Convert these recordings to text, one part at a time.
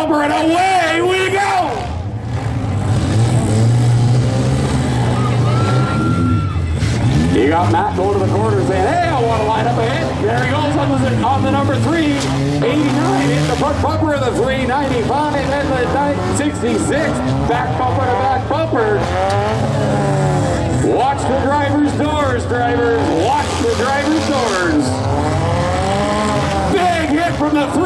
bumper, and away we go! You got Matt going to the corner saying, hey, I want to line up ahead. There he goes on the number 389. Hit the front bumper of the 395 and the 966. Back bumper to back bumper. Watch the driver's doors, drivers. Watch the driver's doors. Big hit from the 3.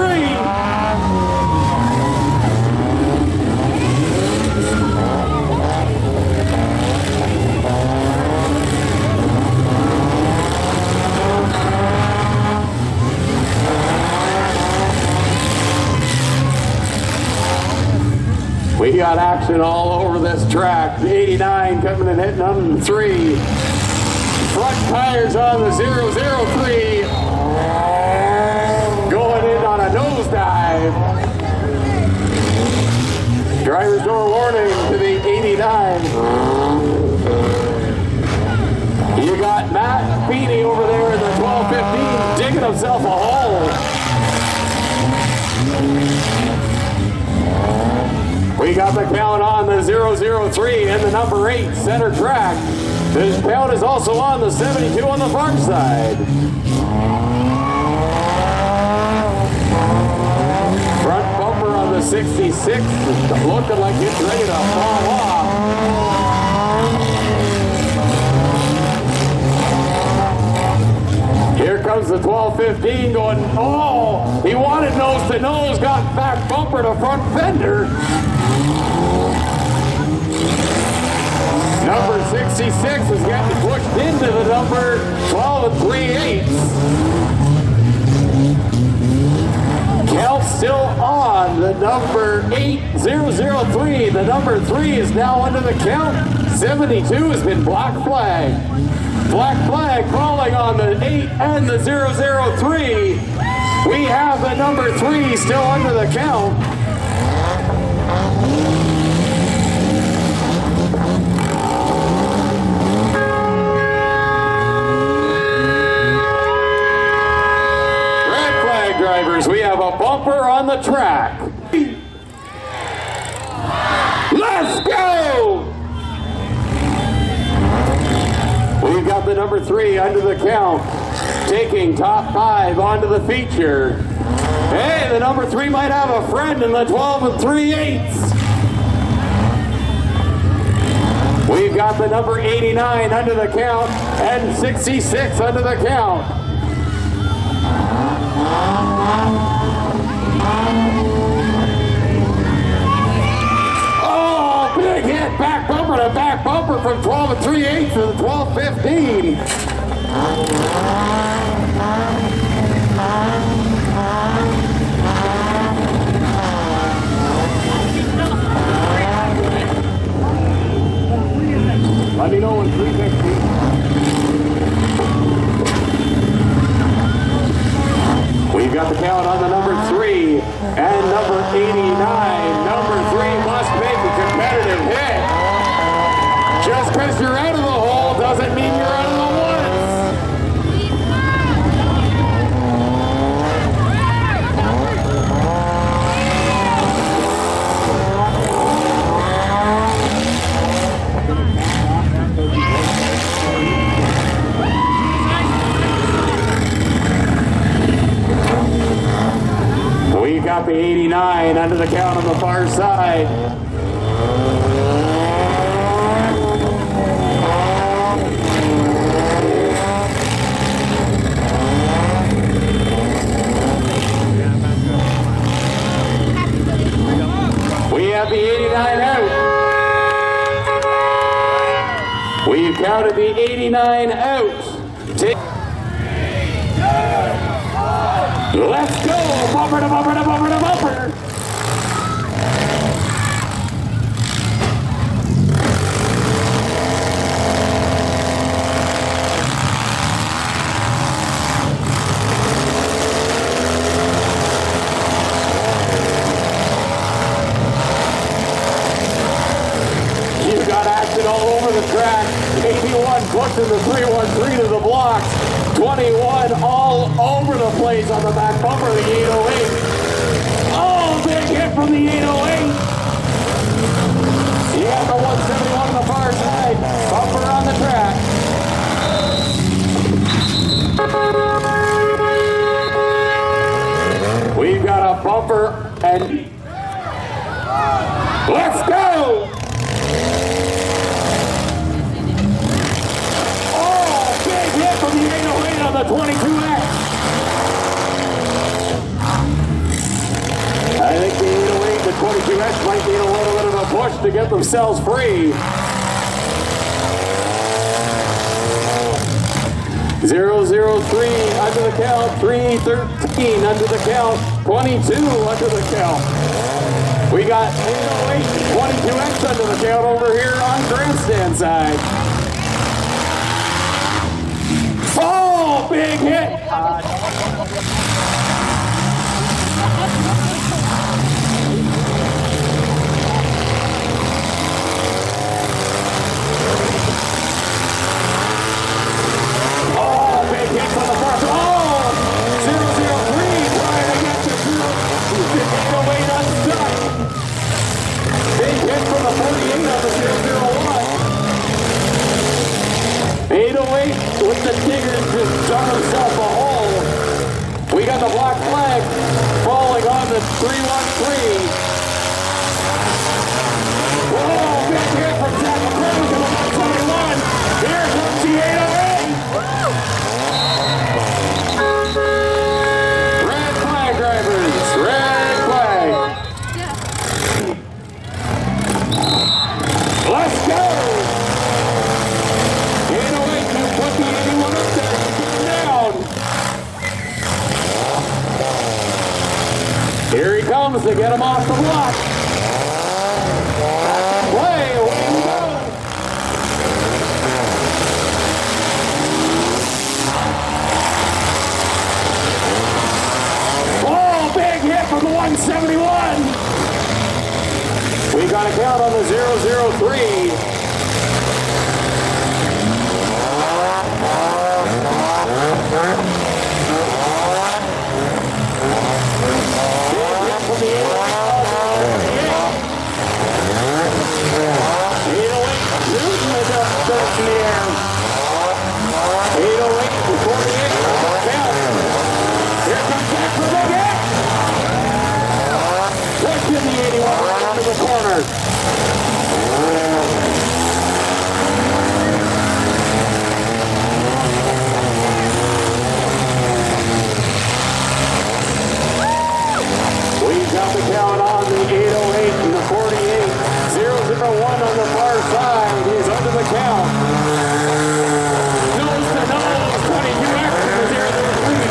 We got action all over this track. The 89 coming and hitting on the 3. Front tires on the 003. Going in on a nosedive. Driver's door warning to the 89. You got Matt Feeney over there in the 1215 digging himself a hole. We got the count on the 003 and the number 8 center track. This count is also on the 72 on the far side. Front bumper on the 66 looking like it's ready to fall off. Here comes the 1215 going, oh, he wanted nose to nose, got back bumper to front fender. Number 66 is getting pushed into the number 12 and 3/8. Count still on the number 8003. The number 3 is now under the count. 72 has been black flag. Black flag falling on the 8 and the 003. We have the number 3 still under the count. Drivers, we have a bumper on the track. Let's go! We've got the number 3 under the count, taking top 5 onto the feature. Hey, the number 3 might have a friend in the 12 and 3/8. We've got the number 89 under the count and 66 under the count. Oh, big hit, back bumper to back bumper from 12 and 3/8 to the 12-15. Let me know when 3:15. We've got the count on the number 3 and number 89. Number 3 must make a competitive hit. Just because you're out of the hole doesn't mean you're out of the woods. We've got the 89 under the count on the far side. We have the 89 out. We've counted the 89 out. Let's go! Bumper to bumper to bumper to bumper! You got action all over the track. 81 pushing the 313 to the blocks. 21 all over the place on the back bumper of the 808. Oh, big hit from the Let's go! Oh, big hit from the 808 on the 22X. I think the 808 and the 22X might need a little bit of a push to get themselves free. 003 under the count, 313 under the count, 22 under the count. We got 808 and 22X under the count over here on grandstand side. Oh, big hit! With the Tigers just dug himself a hole. We got the black flag falling on the 313. Whoa, big hit from Jack McCraven to the 121. Here comes the 808. Red flag drivers, red flag. Let's go. Put the 81 up there and get him down. Here he comes to get him off the block. Play, away we go. Oh, big hit from the 171. We got a count on the 003. Count on the 808 and the 48. 001 on the far side is under the count. Nose to nose, 22X to the 003.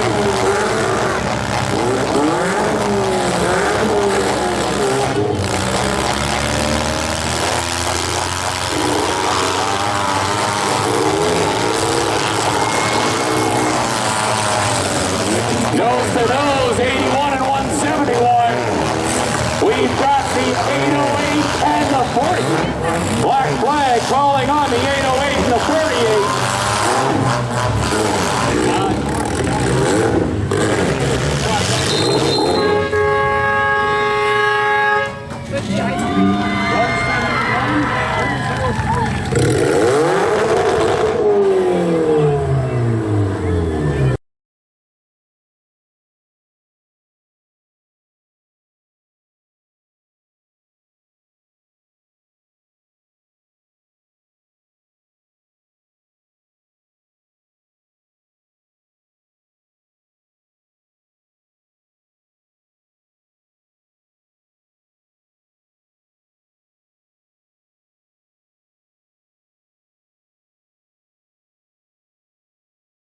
Nose to nose, 81 and 171. We've got the 808 and the 40. Black flag calling on the 808 and the 48.